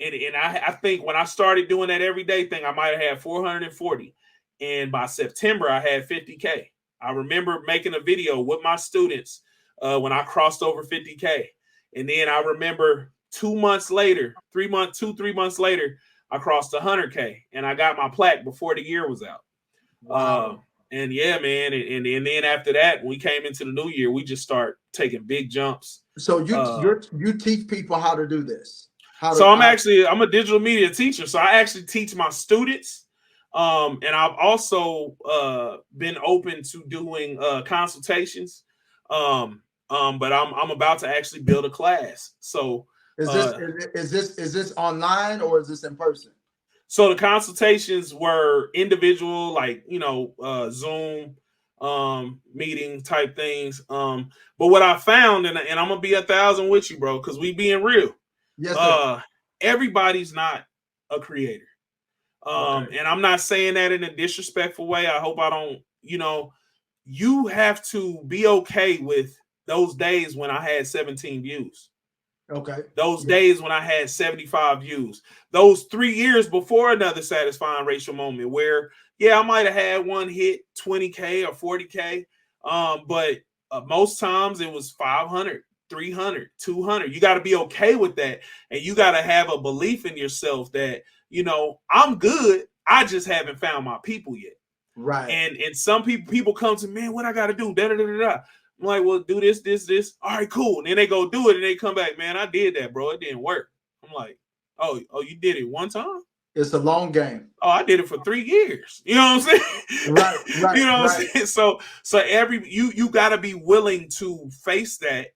And I think when I started doing that everyday thing, I might have had 440. And by September, I had 50K. I remember making a video with my students when I crossed over 50K. And then I remember 2 months later, 3 months later, I crossed 100K. And I got my plaque before the year was out. Wow. And yeah, man. And then after that, when we came into the new year, we just start taking big jumps. So you teach people how to do this. I'm a digital media teacher. So I actually teach my students. And I've also been open to doing consultations. But I'm about to actually build a class. So is this online or is this in person? So the consultations were individual, like, Zoom meeting type things. But what I found, and I'm gonna be 1,000 with you, bro, because we being real. Yes, sir. Everybody's not a creator. And I'm not saying that in a disrespectful way. I hope I don't, you have to be okay with those days when I had 17 views. Okay. Those days when I had 75 views. Those 3 years before another satisfying racial moment where, I might have had one hit 20K or 40K. But most times it was 500. 300, 200. You got to be okay with that. And you got to have a belief in yourself that, I'm good. I just haven't found my people yet. Right. And some people come to me, man, what I got to do? Da, da, da, da, da. I'm like, well, do this. All right, cool. And then they go do it and they come back, man, I did that, bro. It didn't work. I'm like, oh, you did it one time? It's a long game. Oh, I did it for 3 years. You know what I'm saying? Right. You know what I'm saying? So you got to be willing to face that.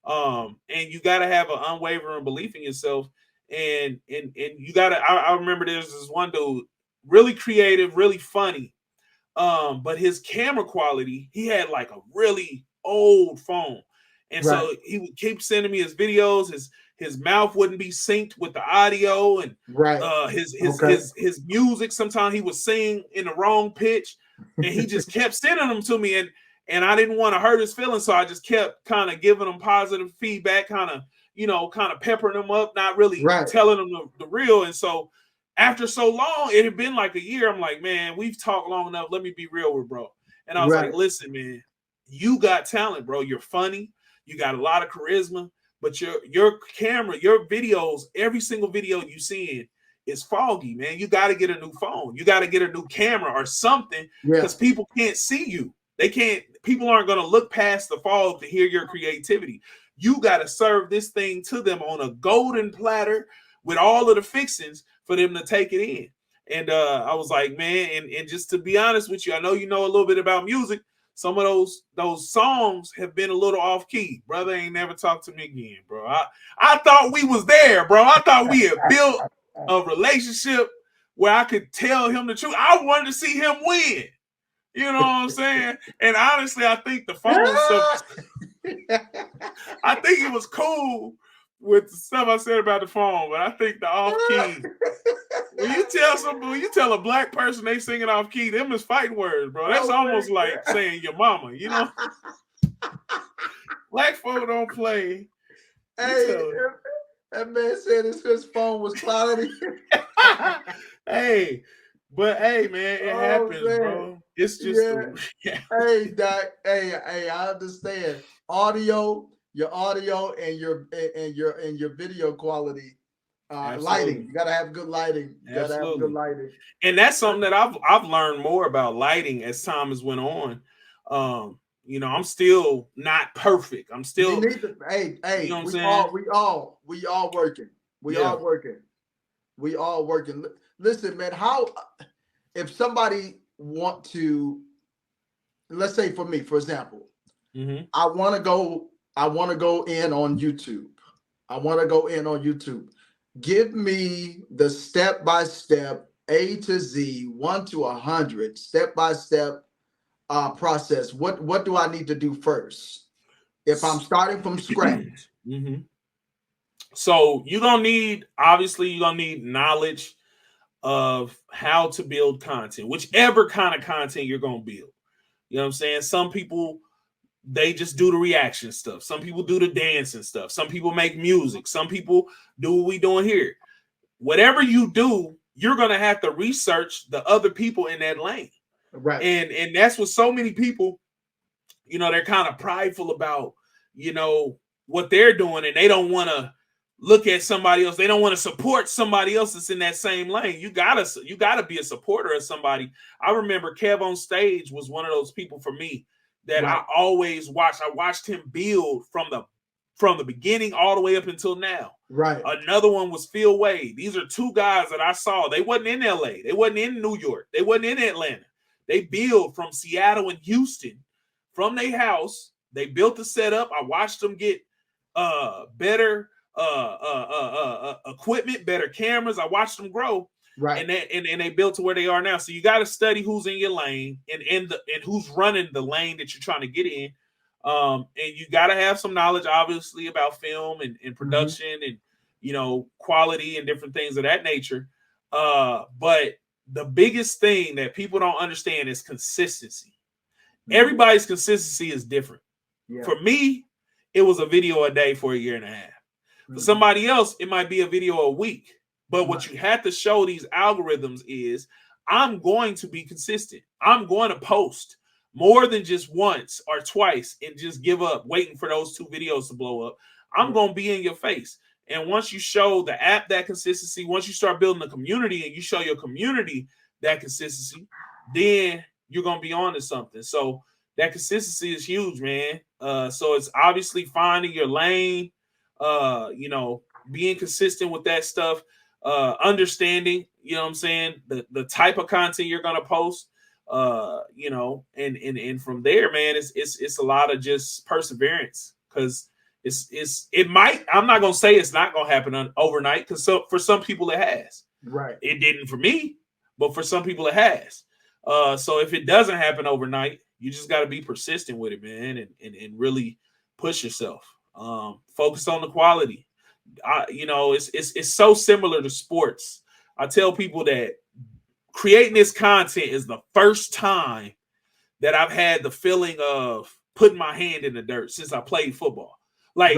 And you got to have an unwavering belief in yourself. And you got to, I remember there's this one dude, really creative, really funny. But his camera quality, he had like a really old phone. And so he would keep sending me his videos. His mouth wouldn't be synced with the audio, and his music. Sometimes he would sing in the wrong pitch, and he just kept sending them to me. And I didn't want to hurt his feelings, so I just kept kind of giving him positive feedback, kind of peppering him up, not really telling him the real. And so after so long, it had been like a year. I'm like, man, we've talked long enough. Let me be real with bro. And I was like, listen, man, you got talent, bro. You're funny. You got a lot of charisma. But your camera, your videos, every single video you see is foggy, man. You got to get a new phone. You got to get a new camera or something because people can't see you. People aren't going to look past the fog to hear your creativity. You got to serve this thing to them on a golden platter with all of the fixings for them to take it in. And I was like, man, and just to be honest with you, I know you know a little bit about music. Some of those songs have been a little off key. Brother ain't never talked to me again, bro. I thought we was there, bro. I thought we had built a relationship where I could tell him the truth. I wanted to see him win. You know what I'm saying? And honestly, I think the phone stuff, I think it was cool with the stuff I said about the phone, but I think the off key. When you tell a black person they singing off key, them is fighting words, bro. That's almost like saying your mama, you know. Black folk don't play. Hey, that man said his phone was cloudy. Hey, but hey, man, it happens, man. Bro. It's just Hey, Doc. Hey, I understand. Your audio and your video quality. Lighting. You gotta have good lighting. And that's something that I've learned more about lighting as time has went on. You know, I'm still not perfect. I'm still hey, you know what I'm saying? We all working. We all working. Listen, man, if somebody want to, let's say for me, for example, I want to go in on YouTube. Give me the step-by-step A to Z, 1 to 100, step-by-step process. What do I need to do first if I'm starting from scratch? So you're gonna need knowledge of how to build content, whichever kind of content you're gonna build. You know what I'm saying? Some people, they just do the reaction stuff. Some people do the dancing stuff. Some people make music. Some people do what we doing here. Whatever you do, you're gonna have to research the other people in that lane. Right. And that's what so many people, you know, they're kind of prideful about, you know, what they're doing, and they don't want to look at somebody else. They don't want to support somebody else that's in that same lane. You gotta be a supporter of somebody. I remember Kev on Stage was one of those people for me that I always watched. I watched him build from the beginning all the way up until now. Right. Another one was Phil Wade. These are two guys that I saw. They wasn't in LA. They wasn't in New York. They wasn't in Atlanta. They build from Seattle and Houston from their house. They built the setup. I watched them get better equipment, better cameras. I watched them grow. Right. And they built to where they are now. So you got to study who's in your lane and who's running the lane that you're trying to get in. And you got to have some knowledge, obviously, about film and production and, you know, quality and different things of that nature. But the biggest thing that people don't understand is consistency. Everybody's consistency is different. For me, it was a video a day for a year and a half. For somebody else, it might be a video a week. But what you have to show these algorithms is I'm going to be consistent. I'm going to post more than just once or twice and just give up waiting for those 2 videos to blow up. I'm going to be in your face. And once you show the app that consistency, once you start building a community and you show your community that consistency, then you're going to be on to something. So that consistency is huge, man. So it's obviously finding your lane, you know, being consistent with that stuff, understanding, you know what I'm saying, the type of content you're going to post, you know, and from there, man, it's a lot of just perseverance, because I'm not gonna say it's not gonna happen overnight, because for some people it has. Right. It didn't for me, but for some people it has. So if it doesn't happen overnight, you just got to be persistent with it, man, and really push yourself. Focus on the quality. You know, it's so similar to sports. I tell people that creating this content is the first time that I've had the feeling of putting my hand in the dirt since I played football. Like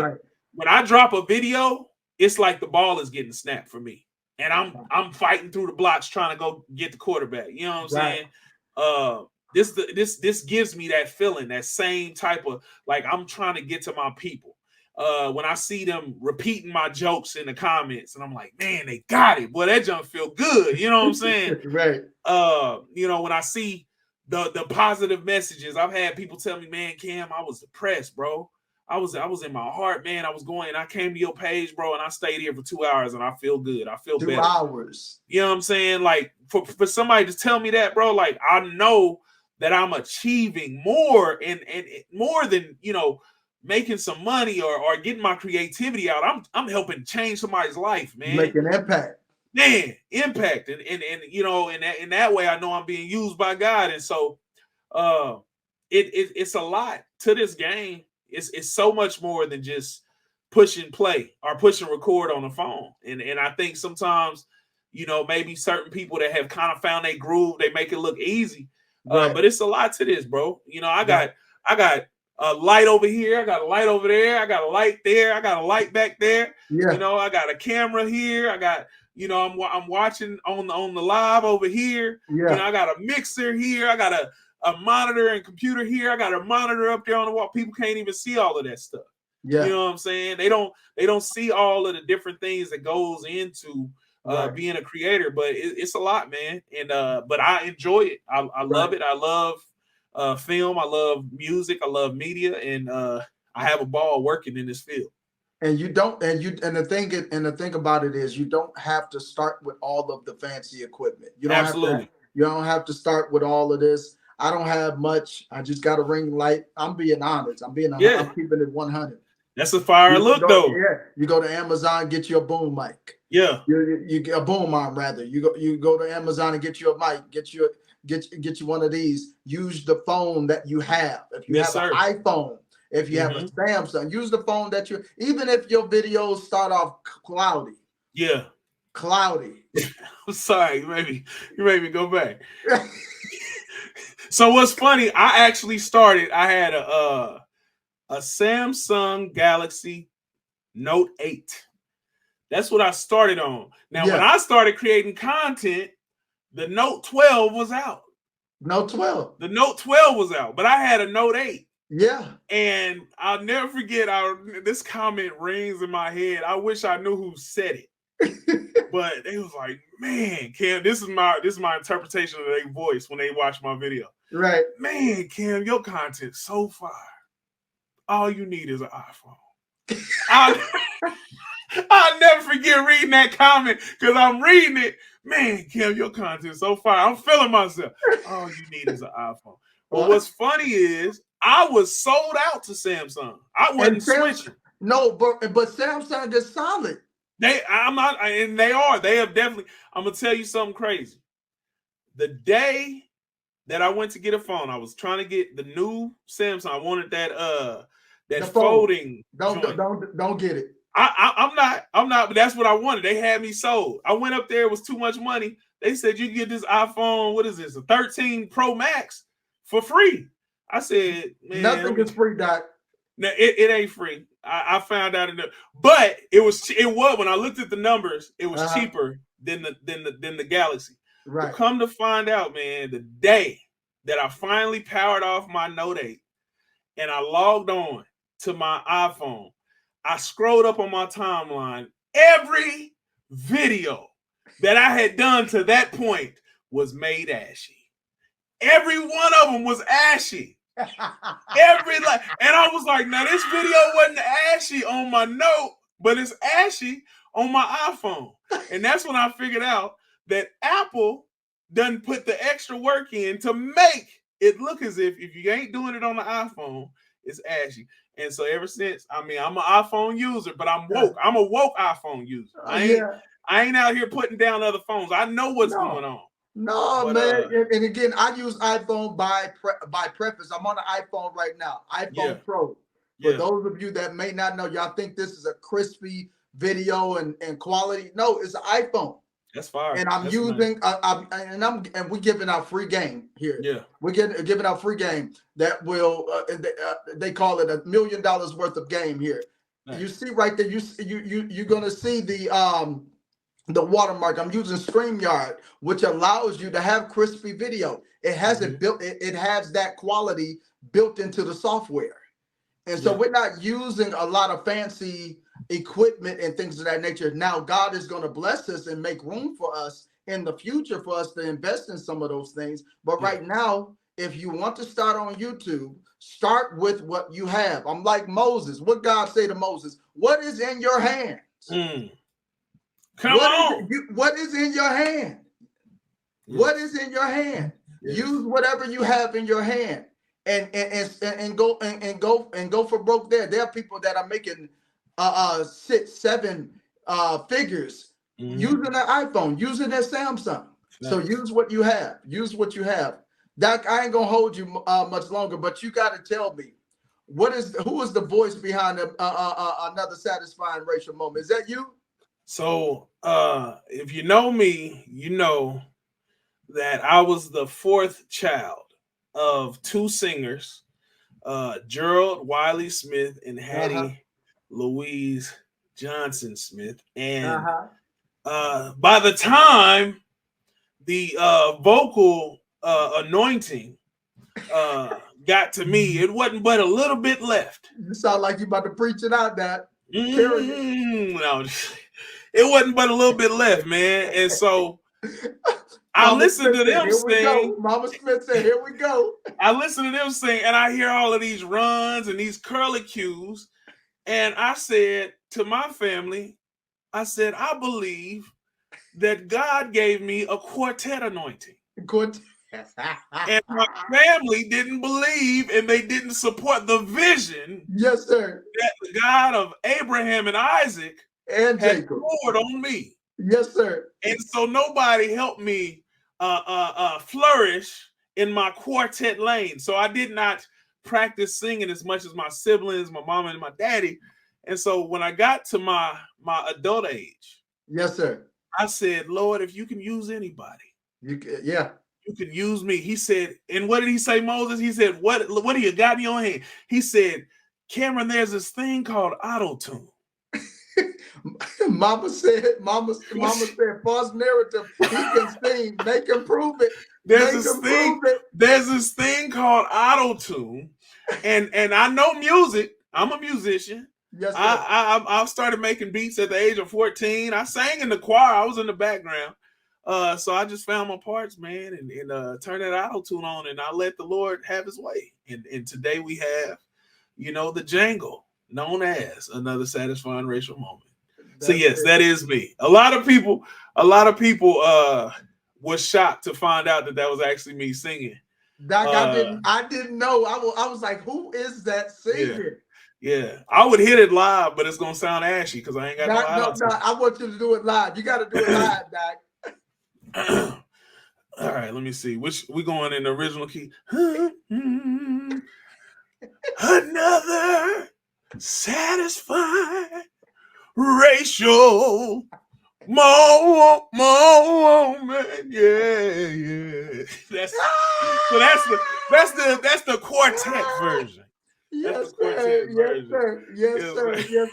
when I drop a video, it's like the ball is getting snapped for me, and I'm fighting through the blocks trying to go get the quarterback. You know what I'm saying? This gives me that feeling, that same type of, like, I'm trying to get to my people. When I see them repeating my jokes in the comments, and I'm like, man, they got it. Boy, that junk feel good. You know what I'm saying? Right. You know, when I see the positive messages, I've had people tell me, man, Cam, I was depressed, bro. I was in my heart, man. I was going, and I came to your page, bro, and I stayed here for 2 hours, and I feel good. I feel 2 better. hours. You know what I'm saying? Like for somebody to tell me that, bro, like I know that I'm achieving more and more than, you know, making some money or getting my creativity out. I'm helping change somebody's life, man. Make an impact. Man, impact. And you know, in that way, I know I'm being used by God. And so it's a lot to this game. It's so much more than just push and play or push and record on the phone. And I think sometimes, you know, maybe certain people that have kind of found their groove, they make it look easy. Right. But it's a lot to this, bro. You know, I got a light over here, I got a light over there, I got a light there, I got a light back there. Yeah. You know, I got a camera here, I got, you know, I'm watching on the live over here. Yeah. You know, I got a mixer here, I got a monitor and computer here, I got a monitor up there on the wall. People can't even see all of that stuff. Yeah. You know what I'm saying? They don't see all of the different things that goes into being a creator, but it's a lot, man. And but I enjoy it. I love it. I love film. I love music. I love media, and I have a ball working in this field. And the thing about it is, you don't have to start with all of the fancy equipment. You don't Absolutely. you don't have to start with all of this. I don't have much. I just got a ring light. I'm being honest. I'm keeping it 100. That's a fire look, though. Yeah, you go to Amazon, get you a boom mic. Yeah, you get a boom arm rather. You go to Amazon and get you a mic. Get you one of these. Use the phone that you have. If you have an iPhone, if you have a Samsung, use the phone that you. Even if your videos start off cloudy. Yeah, cloudy. I'm sorry, you made me go back. So what's funny? I actually started. I had a Samsung Galaxy Note 8. That's what I started on. Now, when I started creating content, the Note 12 was out. Note 12. The Note 12 was out, but I had a Note 8. Yeah. And I'll never forget, this comment rings in my head. I wish I knew who said it. But they was like, man, Cam, this is my interpretation of their voice when they watch my video. Right. Man, Cam, your content's so fire. All you need is an iPhone. I'll never forget reading that comment because I'm reading it. Man, Cam, your content's so fire. I'm feeling myself. All you need is an iPhone. But what's funny is I was sold out to Samsung. I wasn't switching. No, but Samsung is solid. They are. They have definitely. I'm gonna tell you something crazy. The day that I went to get a phone, I was trying to get the new Samsung. I wanted that folding. Don't get it. I'm not. But that's what I wanted. They had me sold. I went up there. It was too much money. They said you can get this iPhone. What is this? A 13 Pro Max for free. I said, man, nothing is free, Doc. No, it ain't free. I found out but it was when I looked at the numbers, it was cheaper than the Galaxy. Right. But come to find out, man, the day that I finally powered off my Note 8 and I logged on to my iPhone, I scrolled up on my timeline. Every video that I had done to that point was made ashy. Every one of them was ashy. And I was like, now this video wasn't ashy on my Note, but it's ashy on my iPhone. And that's when I figured out that Apple doesn't put the extra work in to make it look as if you ain't doing it on the iPhone, it's ashy. And so ever since, I mean, I'm an iPhone user, but I'm woke. I'm a woke iPhone user. I ain't out here putting down other phones. I know what's going on. No, man. And again, I use iPhone by preference. I'm on an iPhone right now, iPhone Pro. For those of you that may not know, y'all think this is a crispy video and quality. No, it's an iPhone. That's fine. And I'm using, and we're giving out free game here. Yeah, we're giving out free game that will. They call it $1 million worth of game here. Nice. You see right there. You're gonna see the watermark. I'm using StreamYard, which allows you to have crispy video. It has it built. It has that quality built into the software, and so we're not using a lot of fancy equipment and things of that nature. Now God is going to bless us and make room for us in the future for us to invest in some of those things. But right now, if you want to start on YouTube, start with what you have. I'm like Moses. What God say to Moses? What is in your hands? Come on. What is in your hand? Yes. What is in your hand? Yes. Use whatever you have in your hand, and go for broke there. There are people that are making 6, 7 figures using their iPhone, using their Samsung. Nice. So use what you have. Use what you have. Doc, I ain't gonna hold you much longer, but you got to tell me who is the voice behind another satisfying racial moment? Is that you? So if you know me, you know that I was the 4th child of 2 singers, Gerald Wiley Smith and Hattie Louise Johnson Smith. And by the time the vocal anointing got to me, it wasn't but a little bit left. You sound like you about to preach it out, Dad. No, it wasn't but a little bit left, man. And so I listened to them sing. Mama Smith said, "Here we go." I listen to them sing, and I hear all of these runs and these curlicues, and I said to my family, I said, I believe that God gave me a quartet anointing. And my family didn't believe, and they didn't support the vision. Yes, sir. That the God of Abraham and Isaac and had Jacob poured on me. Yes, sir. And so nobody helped me flourish in my quartet lane. So I did not practice singing as much as my siblings, my mama and my daddy. And so when I got to my adult age, yes, sir, I said, Lord, if you can use anybody, you can use me. He said, and what did he say, Moses? He said, what do you got in your hand? He said, Cameron, there's this thing called auto-tune. Mama said, false narrative. He can sing. Make him prove it. There's this thing called auto-tune, and I know music. I'm a musician. Yes, sir. I started making beats at the age of 14. I sang in the choir. I was in the background. So I just found my parts, man, and turned that auto-tune on, and I let the Lord have his way. And today we have, the jangle known as another satisfying racial moment. So yes, that is me. A lot of people was shocked to find out that was actually me singing. Doc, I didn't know. I was like, who is that singing? Yeah. I would hit it live, but it's gonna sound ashy because I ain't got no. I want you to do it live. You got to do it live, Doc. All right, let me see. Which we going in the original key? Another satisfying racial moment. Yeah. That's the quartet version. Yes,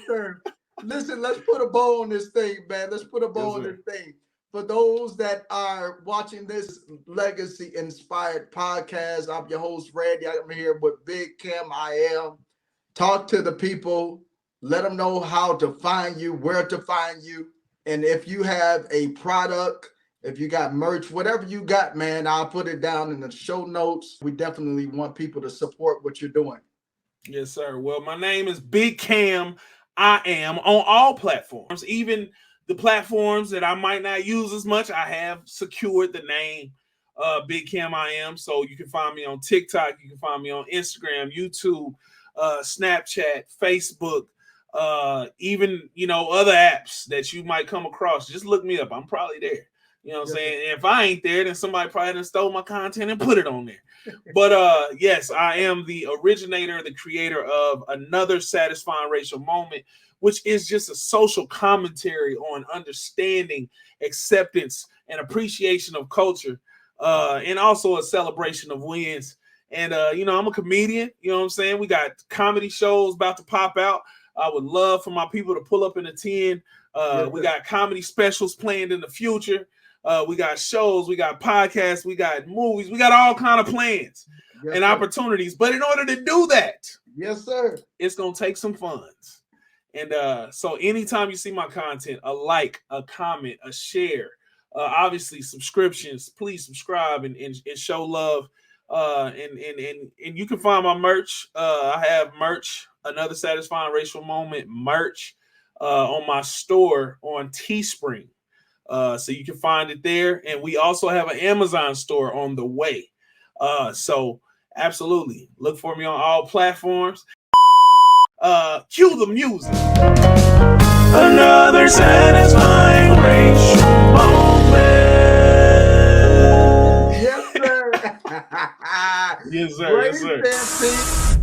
sir. Listen, let's put a bow on this thing, man. Let's put a bow on this thing. For those that are watching this Legacy Inspired podcast, I'm your host, Randy. I'm here with Big Cam. I am. Talk to the people. Let them know how to find you, where to find you. And if you have a product, if you got merch, whatever you got, man, I'll put it down in the show notes. We definitely want people to support what you're doing. Yes, sir. Well, my name is Big Cam. I am on all platforms, even the platforms that I might not use as much. I have secured the name Big Cam I am. So you can find me on TikTok. You can find me on Instagram, YouTube, Snapchat, Facebook, even, other apps that you might come across. Just look me up. I'm probably there. You know what I'm saying? And if I ain't there, then somebody probably done stole my content and put it on there. But yes, I am the originator, the creator of Another Satisfying Racial Moment, which is just a social commentary on understanding, acceptance, and appreciation of culture, and also a celebration of wins. And, I'm a comedian. You know what I'm saying? We got comedy shows about to pop out. I would love for my people to pull up and attend. We got comedy specials planned in the future. We got shows, we got podcasts, we got movies, we got all kind of plans and opportunities. But in order to do that, yes, sir, it's gonna take some funds. And so anytime you see my content, a like, a comment, a share, obviously subscriptions, please subscribe and show love. And you can find my merch. I have merch, Another Satisfying Racial Moment merch, on my store on Teespring. So you can find it there. And we also have an Amazon store on the way. So absolutely look for me on all platforms. Cue the music. Another satisfying racial moment. Yes, sir. Yes, sir. Great Yes, sir. fancy.